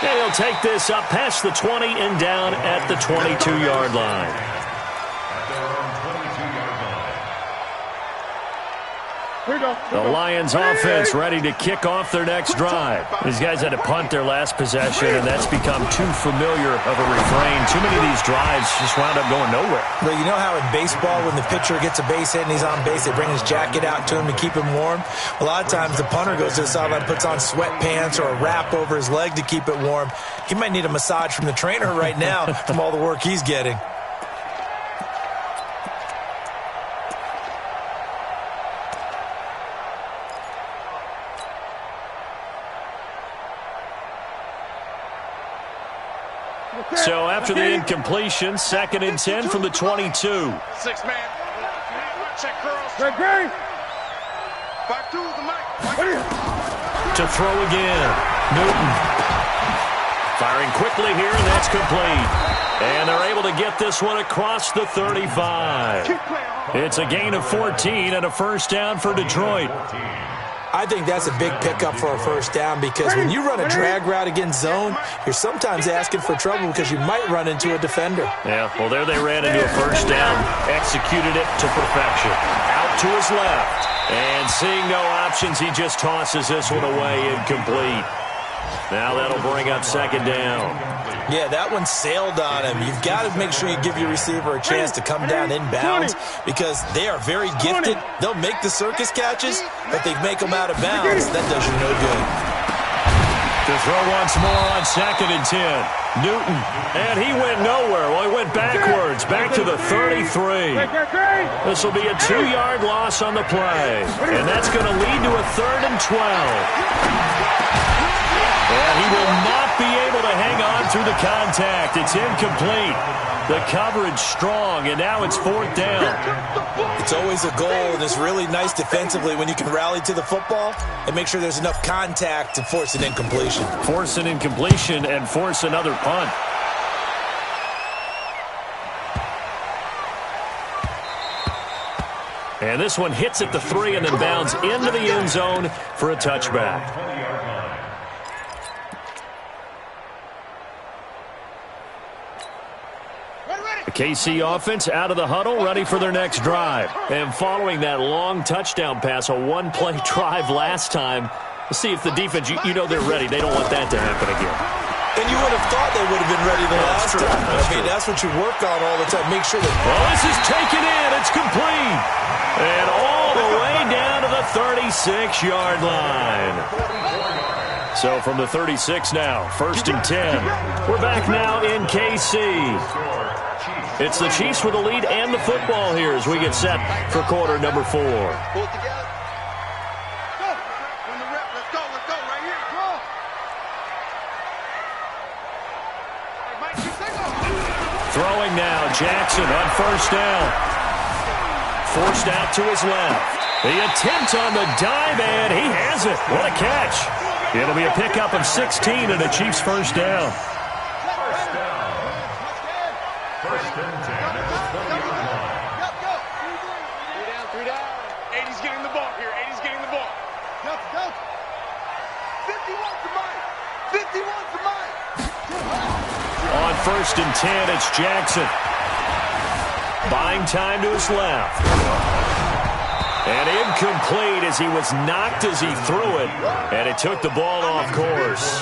And he'll take this up past the 20 and down at the 22-yard line. The Lions offense ready to kick off their next drive. These guys had to punt their last possession, and that's become too familiar of a refrain. Too many of these drives just wound up going nowhere. But you know how in baseball, when the pitcher gets a base hit and he's on base, they bring his jacket out to him to keep him warm? A lot of times the punter goes to the sideline, puts on sweatpants or a wrap over his leg to keep it warm. He might need a massage from the trainer right now from all the work he's getting. So after the incompletion, 2nd and 10 from the 22. 6-man. Check curls. Great. Back to the mic. To throw again. Newton. Firing quickly here, and that's complete. And they're able to get this one across the 35. It's a gain of 14 and a first down for Detroit. I think that's a big pickup for a first down because when you run a drag route against zone, you're sometimes asking for trouble because you might run into a defender. Yeah, well, there they ran into a first down, executed it to perfection. Out to his left, and seeing no options, he just tosses this one away incomplete. Now that'll bring up 2nd down. Yeah, that one sailed on him. You've got to make sure you give your receiver a chance to come down inbounds because they are very gifted. They'll make the circus catches, but they make them out of bounds. That does you no good. To throw once more on 2nd and 10. Newton, and he went nowhere. Well, he went backwards, back to the 33. This will be a 2-yard loss on the play, and that's going to lead to a 3rd and 12. And he will not be able to hang on through the contact. It's incomplete. The coverage strong, and now it's 4th down. It's always a goal, and it's really nice defensively when you can rally to the football and make sure there's enough contact to force an incompletion. Force an incompletion and force another punt. And this one hits at the 3 and then bounds into the end zone for a touchback. The KC offense out of the huddle, ready for their next drive. And following that long touchdown pass, a one-play drive last time, let's see if the defense, you know they're ready. They don't want that to happen again. And you would have thought they would have been ready the last time. I mean, that's what you work on all the time. Make sure that... Well, this is taken in. It's complete. And all the way down to the 36-yard line. So from the 36 now, 1st and 10. We're back now in KC. It's the Chiefs with the lead and the football here as we get set for quarter number 4. Pull it together. Go. From the rep. Let's go. Let's go. Right here. Go. Hey, Mike, you take off. Throwing now, Jackson on 1st down. Forced out to his left. The attempt on the dive, and he has it. What a catch. It'll be a pickup of 16 and a Chiefs first down. First and 10 at the 20-yard line. 3 down. 80's getting the ball here. 80's getting the ball. Go. 51 for Mike. 51 for Mike. On 1st and 10, it's Jackson. Buying time to his left. And incomplete as he was knocked as he threw it. And it took the ball off course.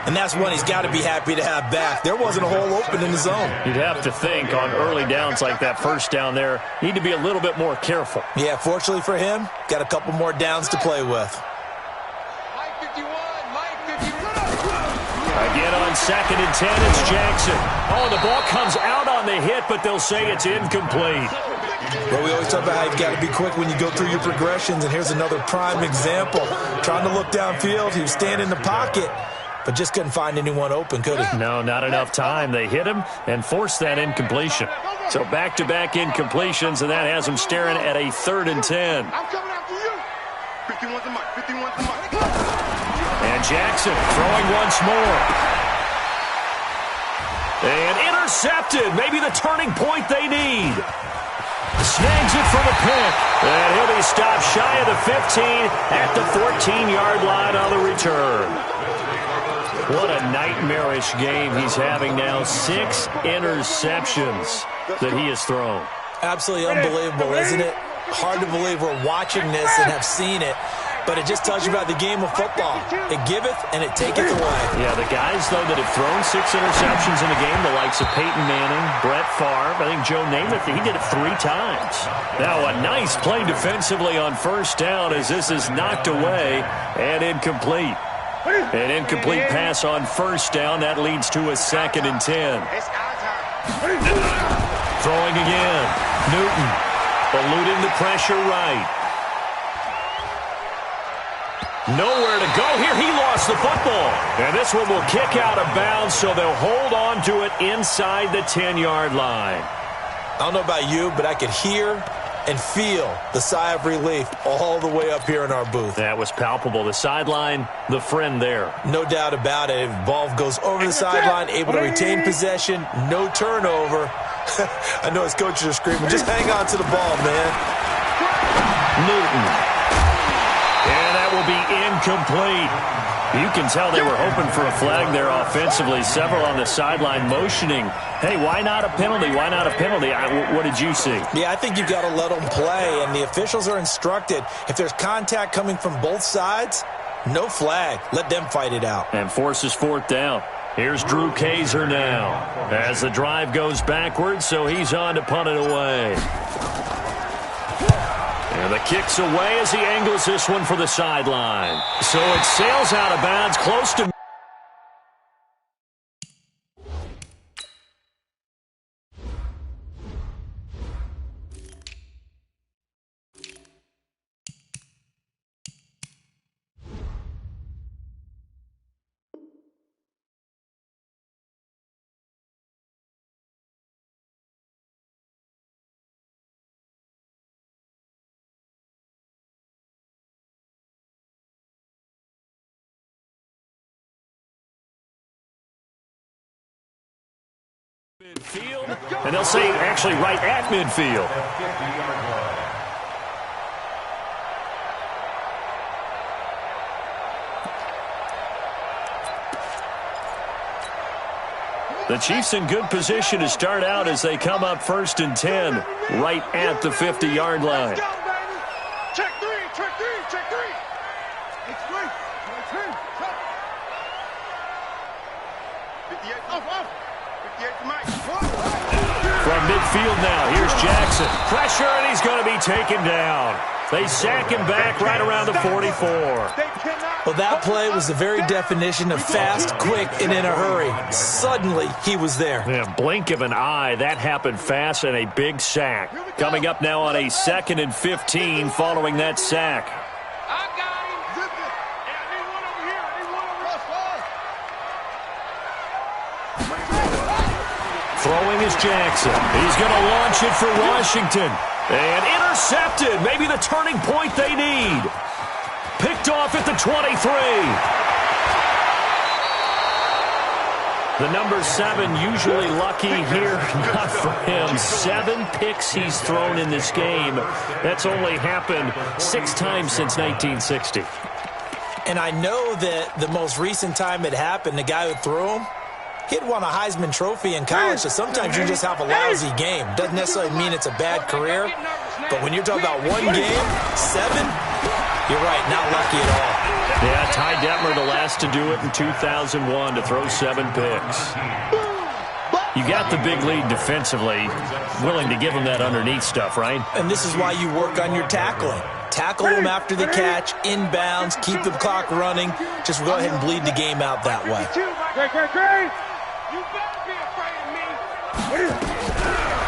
And that's one he's got to be happy to have back. There wasn't a hole open in the zone. You'd have to think on early downs like that first down there, need to be a little bit more careful. Yeah, fortunately for him, got a couple more downs to play with. Again on 2nd and 10, it's Jackson. Oh, the ball comes out on the hit, but they'll say it's incomplete. Well, we always talk about how you've got to be quick when you go through your progressions, and here's another prime example. Trying to look downfield, he was standing in the pocket, but just couldn't find anyone open, could he? No, not enough time. They hit him and forced that incompletion. So back-to-back incompletions, and that has him staring at a 3rd and 10. I'm coming after you. 51's the mic. 51's the mic. And Jackson throwing once more. And intercepted. Maybe the turning point they need. Snags it for the pick. And he'll be stopped shy of the 15 at the 14-yard line on the return. What a nightmarish game he's having now. 6 interceptions that he has thrown. Absolutely unbelievable, isn't it? Hard to believe we're watching this and have seen it. But it just tells you about the game of football. It giveth and it taketh away. Yeah, the guys, though, that have thrown 6 interceptions in a game, the likes of Peyton Manning, Brett Favre, I think Joe Namath, he did it 3 times. Now, a nice play defensively on first down as this is knocked away and incomplete. An incomplete pass on first down. That leads to a 2nd and 10. Throwing again. Newton eluding the pressure right. Nowhere to go here. He lost the football. And this one will kick out of bounds, so they'll hold on to it inside the 10-yard line. I don't know about you, but I could hear and feel the sigh of relief all the way up here in our booth. That was palpable. The sideline, the friend there. No doubt about it. If the ball goes over the sideline, able to retain possession, no turnover. I know his coaches are screaming, just hang on to the ball, man. Newton. And that will be incomplete. You can tell they were hoping for a flag there offensively. Several on the sideline motioning. Hey, why not a penalty? Why not a penalty? What did you see? Yeah, I think you've got to let them play, and the officials are instructed. If there's contact coming from both sides, no flag. Let them fight it out. And forces 4th down. Here's Drew Kaiser now as the drive goes backwards, so he's on to punt it away. And the kick's away as he angles this one for the sideline. So it sails out of bounds close to... midfield, and they'll say actually right at midfield. The Chiefs in good position to start out as they come up 1st and 10 right at the 50-yard line. Check 3, check 3, check 3. It's 3. 58, off. 58 to Mike. From midfield now, here's Jackson. Pressure, and he's going to be taken down. They sack him back right around the 44. Well, that play was the very definition of fast, quick, and in a hurry. Suddenly, he was there. Yeah, blink of an eye. That happened fast and a big sack. Coming up now on a 2nd and 15 following that sack. I got him. Zip it. Yeah, I need one over here. I need one over here. Throwing is Jackson. He's going to launch it for Washington. And intercepted. Maybe the turning point they need. Picked off at the 23. The number 7 usually lucky here. Not for him. 7 picks he's thrown in this game. That's only happened 6 times since 1960. And I know that the most recent time it happened, the guy who threw him, he'd won a Heisman Trophy in college, so sometimes you just have a lousy game. Doesn't necessarily mean it's a bad career, but when you're talking about one game, 7, you're right, not lucky at all. Yeah, Ty Detmer, the last to do it in 2001, to throw 7 picks. You got the big lead defensively, willing to give him that underneath stuff, right? And this is why you work on your tackling. Tackle them after the catch, inbounds, keep the clock running. Just go ahead and bleed the game out that way. Great. You better be afraid of me.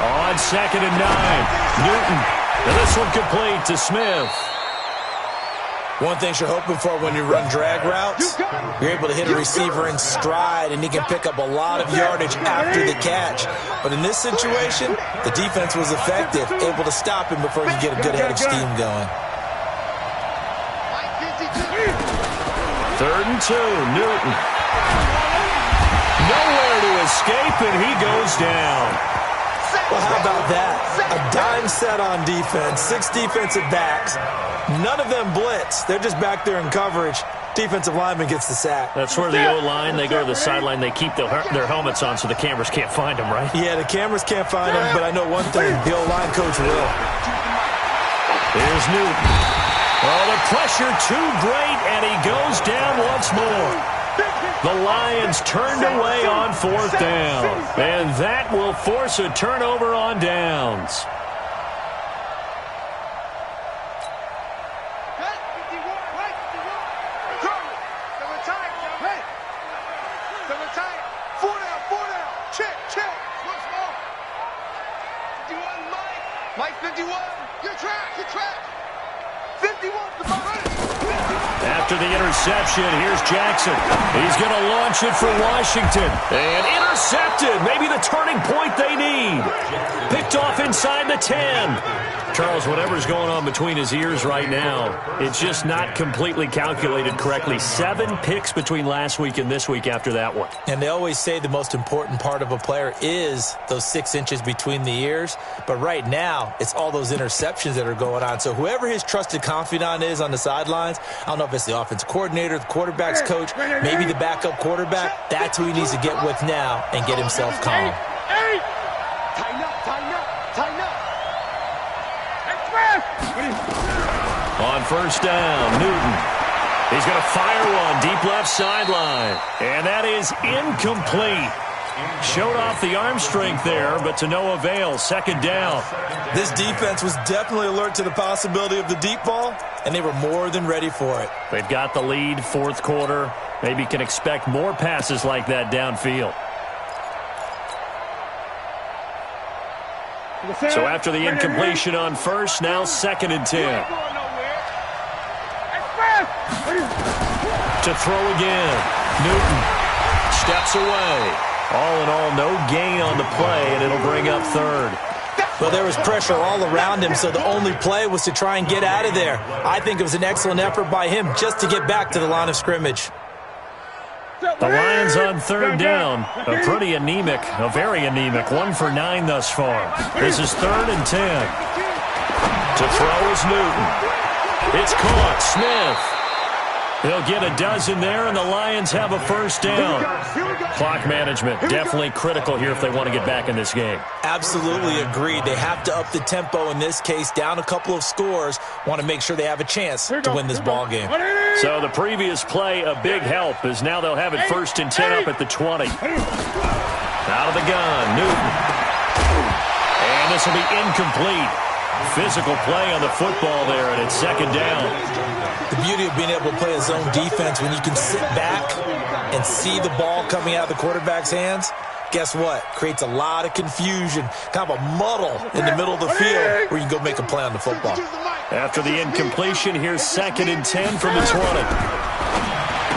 On 2nd and 9, Newton. And this one complete to Smith. One thing you're hoping for when you run drag routes, you're able to hit a receiver in stride, and he can pick up a lot of yardage after the catch. But in this situation, the defense was effective, able to stop him before he could get a good head of steam going. 3rd and 2, Newton. Nowhere to escape, and he goes down. Well, how about that? A dime set on defense, 6 defensive backs. None of them blitz. They're just back there in coverage. Defensive lineman gets the sack. That's where the O-line, they go to the sideline, they keep their helmets on so the cameras can't find them, right? Yeah, the cameras can't find them, but I know one thing, the O-line coach will. There's Newton. Oh, the pressure too great, and he goes down once more. The Lions turned away on 4th down, and that will force a turnover on downs. Mike 51, good track. 51, come on. After the interception, here's Jackson. He's going to launch it for Washington. And intercepted. Maybe the turning point they need. Picked off inside the 10. Charles, whatever's going on between his ears right now, it's just not completely calculated correctly. 7 picks between last week and this week after that one. And they always say the most important part of a player is those 6 inches between the ears. But right now, it's all those interceptions that are going on. So whoever his trusted confidant is on the sidelines, I don't know if it's the offensive coordinator, the quarterback's coach, maybe the backup quarterback, that's who he needs to get with now and get himself calm. Tighten up. On 1st down, Newton. He's going to fire one deep left sideline. And that is incomplete. Showed off the arm strength there, but to no avail. 2nd down. This defense was definitely alert to the possibility of the deep ball, and they were more than ready for it. They've got the lead, 4th quarter. Maybe can expect more passes like that downfield. So after the incompletion on 1st, now 2nd and 10. To throw again. Newton steps away. All in all, no gain on the play, and it'll bring up 3rd. Well, there was pressure all around him, so the only play was to try and get out of there. I think it was an excellent effort by him just to get back to the line of scrimmage. The Lions on 3rd down. A pretty anemic, a very anemic. 1 for 9 thus far. This is 3rd and 10. To throw is Newton. It's caught. Smith. He'll get a dozen there, and the Lions have a 1st down. Clock management definitely critical here if they want to get back in this game. Absolutely agreed. They have to up the tempo in this case, down a couple of scores. Want to make sure they have a chance to win this ball game. So the previous play, a big help, as now they'll have it 1st and 10 up at the 20. Out of the gun, Newton. And this will be incomplete. Physical play on the football there, and it's 2nd down. The beauty of being able to play a zone defense when you can sit back and see the ball coming out of the quarterback's hands, guess what? Creates a lot of confusion, kind of a muddle in the middle of the field where you can go make a play on the football. After the incompletion, here's 2nd and 10 from the 20.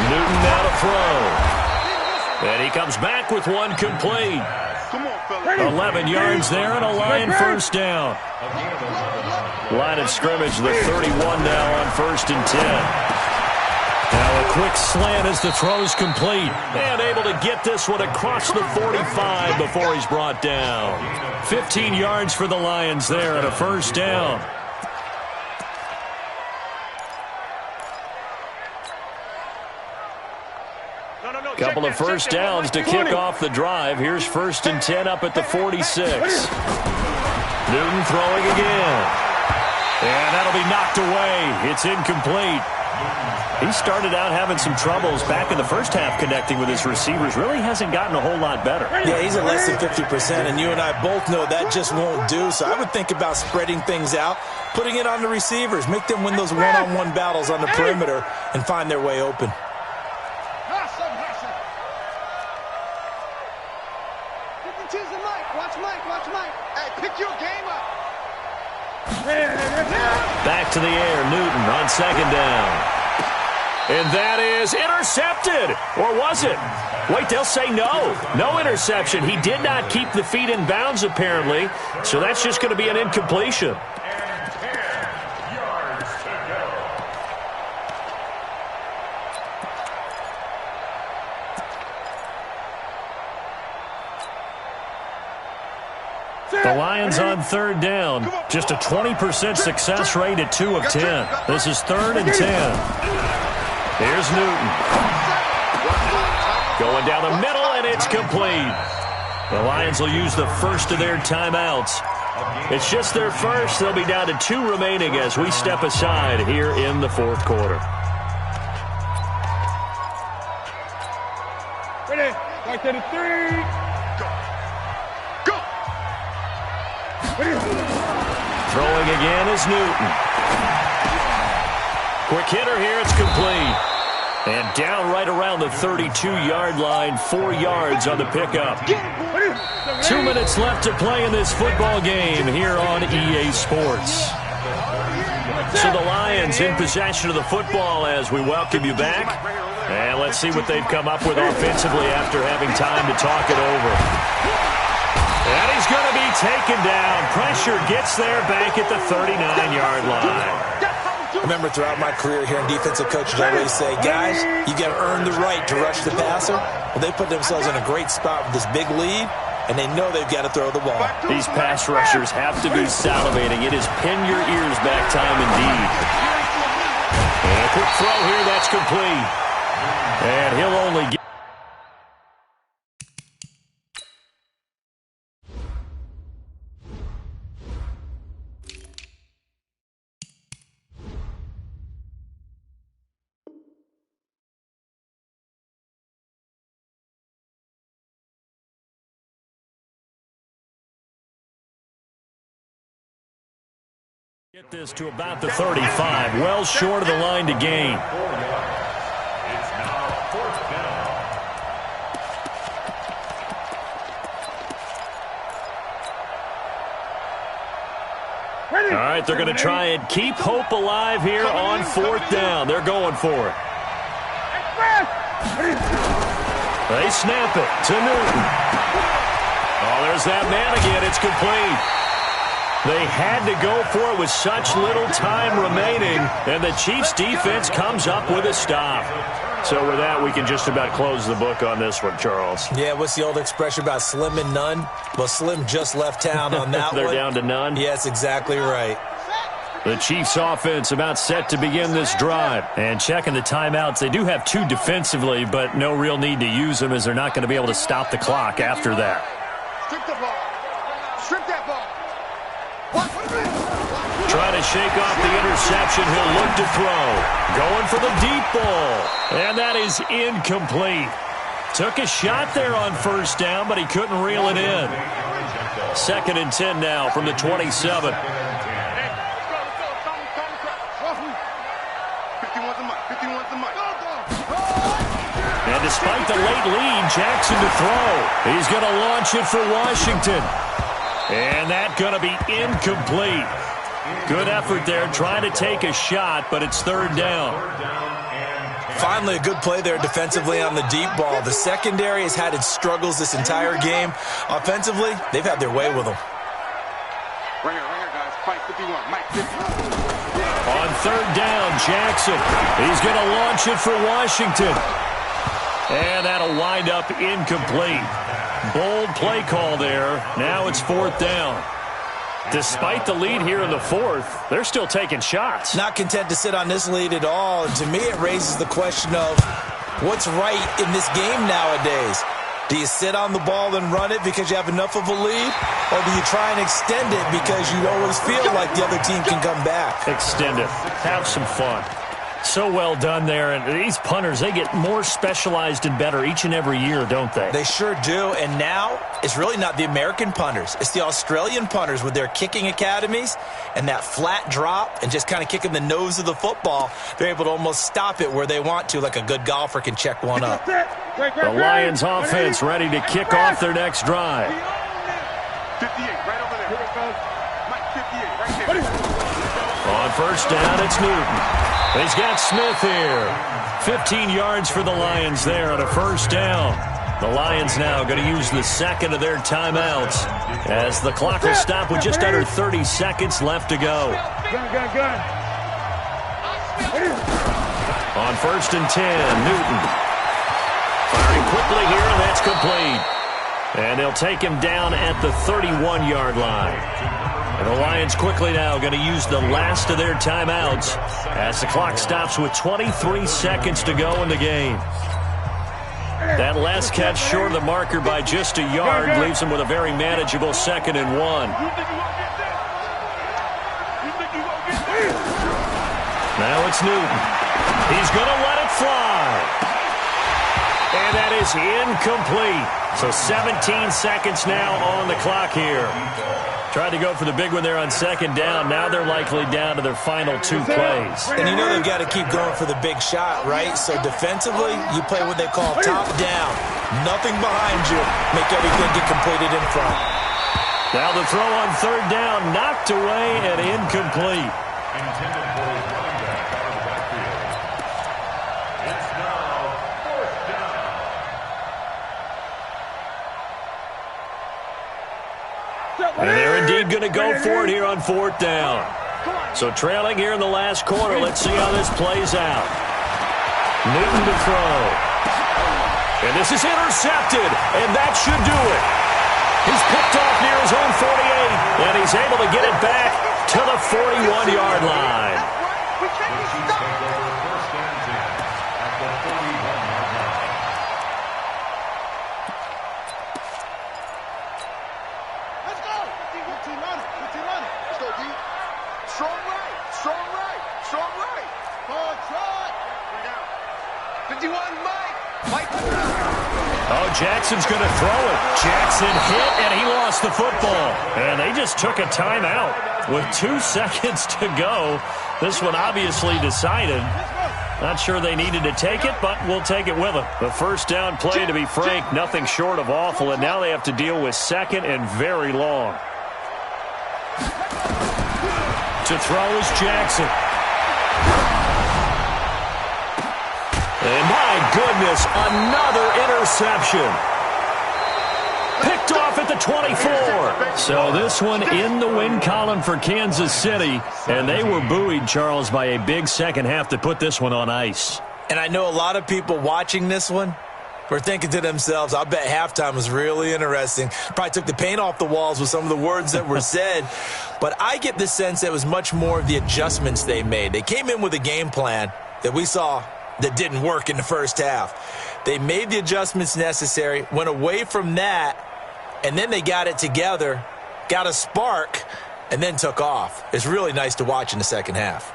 Newton now to throw. And he comes back with one complete. 11 yards there and a Lion 1st down. Line of scrimmage, the 31 now on 1st and 10. Now a quick slant as the throw's complete. And able to get this one across the 45 before he's brought down. 15 yards for the Lions there and a 1st down. Couple of 1st downs to kick off the drive. Here's 1st and 10 up at the 46. Newton throwing again. And that'll be knocked away. It's incomplete. He started out having some troubles back in the first half connecting with his receivers. Really hasn't gotten a whole lot better. Yeah, he's at less than 50%, and you and I both know that just won't do. So I would think about spreading things out, putting it on the receivers, make them win those one-on-one battles on the perimeter and find their way open. Back to the air, Newton on second down. And that is intercepted. Or was it? Wait, they'll say no. No interception. He did not keep the feet in bounds, apparently. So that's just going to be an incompletion. And 10 yards to go. The Lions on third down. Just a 20% success rate at 2 of 10. This is 3rd and 10. Here's Newton. Going down the middle, and it's complete. The Lions will use the first of their timeouts. It's just their first. They'll be down to 2 remaining as we step aside here in the 4th quarter. Ready? Right to the 3. Go. Throwing again is Newton. Quick hitter here, it's complete. And down right around the 32-yard line, 4 yards on the pickup. 2 minutes left to play in this football game here on EA Sports. So the Lions in possession of the football as we welcome you back. And let's see what they've come up with offensively after having time to talk it over. And he's going to be taken down. Pressure gets there back at the 39-yard line. I remember throughout my career here in defensive coaches, I always say, guys, you got to earn the right to rush the passer. Well, they put themselves in a great spot with this big lead, and they know they've got to throw the ball. These pass rushers have to be salivating. It is pin your ears back time indeed. And a quick throw here, that's complete. And he'll only get... Get this to about the 35, well short of the line to gain. 4 yards. It's now 4th down. All right, they're going to try and keep hope alive here on 4th down. They're going for it. They snap it to Newton. Oh, there's that man again. It's complete. They had to go for it with such little time remaining, and the Chiefs' defense comes up with a stop. So with that, we can just about close the book on this one, Charles. Yeah, what's the old expression about slim and none? Well, Slim just left town on that They're one. down to none? Yes, exactly right. The Chiefs' offense about set to begin this drive. And checking the timeouts, they do have 2 defensively, but no real need to use them as they're not going to be able to stop the clock after that. Strip the ball. Strip that ball. Trying to shake off the interception. He'll look to throw. Going for the deep ball. And that is incomplete. Took a shot there on 1st down, but he couldn't reel it in. 2nd and 10 now from the 27. And despite the late lead, Jackson to throw. He's going to launch it for Washington. And that's going to be incomplete. Good effort there, trying to take a shot, but it's 3rd down. Finally, a good play there defensively on the deep ball. The secondary has had its struggles this entire game. Offensively, they've had their way with them. Right here, guys. Fight 51. Mike 50. On 3rd down, Jackson. He's going to launch it for Washington. And that'll wind up incomplete. Bold play call there. Now it's 4th down. Despite the lead here in the 4th, they're still taking shots. Not content to sit on this lead at all. And to me, it raises the question of what's right in this game nowadays. Do you sit on the ball and run it because you have enough of a lead? Or do you try and extend it because you always feel like the other team can come back? Extend it. Have some fun. So well done there. And these punters, they get more specialized and better each and every year, don't they? They sure do. And now it's really not the American punters. It's the Australian punters with their kicking academies and that flat drop and just kind of kicking the nose of the football. They're able to almost stop it where they want to, like a good golfer can check one up. The Lions offense ready to kick off their next drive. 58, right over there. Here it goes. Mike, 58, right there. On first down, it's Newton. He's got Smith here. 15 yards for the Lions there on a first down. The Lions now going to use the second of their timeouts as the clock will stop with just under 30 seconds left to go. Gun. On first and 10, Newton. Firing quickly here, and that's complete. And they'll take him down at the 31-yard line. And the Lions quickly now going to use the last of their timeouts as the clock stops with 23 seconds to go in the game. That last catch short of the marker by just a yard leaves them with a very manageable 2nd and 1. Now it's Newton. He's going to let it fly. And that is incomplete. So 17 seconds now on the clock here. Tried to go for the big one there on second down. Now they're likely down to their final 2 plays. And you know they've got to keep going for the big shot, right? So defensively, you play what they call top down. Nothing behind you. Make everything get completed in front. Now the throw on third down, knocked away and incomplete. Intended for his running back out of the backfield. It's now 4th down. And they're indeed going to go for it here on 4th down. So trailing here in the last quarter. Let's see how this plays out. Newton to throw. And this is intercepted, and that should do it. He's picked off near his own 48, and he's able to get it back to the 41-yard line. Oh, Jackson's going to throw it. Jackson hit, and he lost the football. And they just took a timeout with 2 seconds to go. This one obviously decided. Not sure they needed to take it, but we'll take it with them. The first down play, to be frank, nothing short of awful, and now they have to deal with 2nd and very long. To throw is Jackson. And my goodness, another interception. Picked off at the 24. So this one in the win column for Kansas City. And they were buoyed, Charles, by a big second half to put this one on ice. And I know a lot of people watching this one were thinking to themselves, I bet halftime was really interesting. Probably took the paint off the walls with some of the words that were said. But I get the sense that it was much more of the adjustments they made. They came in with a game plan that we saw that didn't work in the first half. They made the adjustments necessary, went away from that, and then they got it together, got a spark, and then took off. It's really nice to watch in the second half.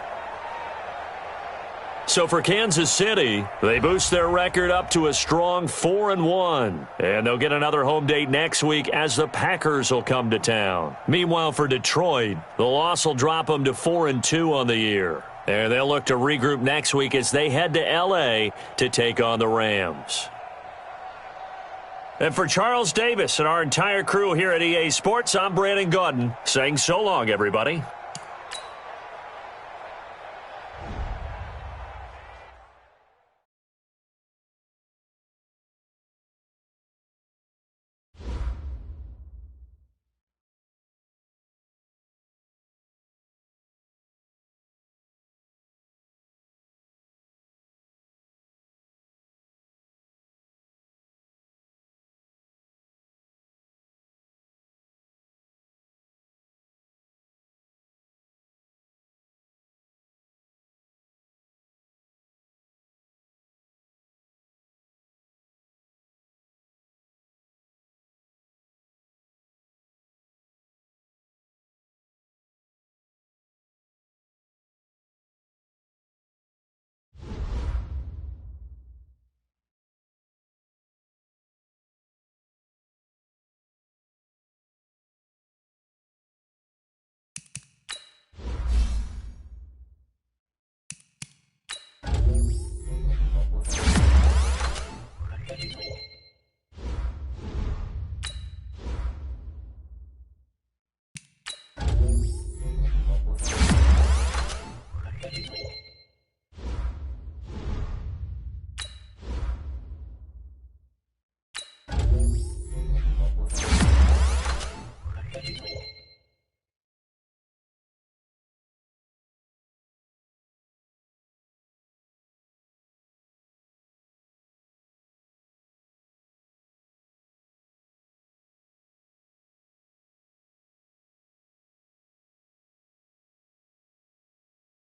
So for Kansas City, they boost their record up to a strong 4-1. And they'll get another home date next week as the Packers will come to town. Meanwhile, for Detroit, the loss will drop them to 4-2 on the year. And they'll look to regroup next week as they head to L.A. to take on the Rams. And for Charles Davis and our entire crew here at EA Sports, I'm Brandon Gaudin saying so long, everybody.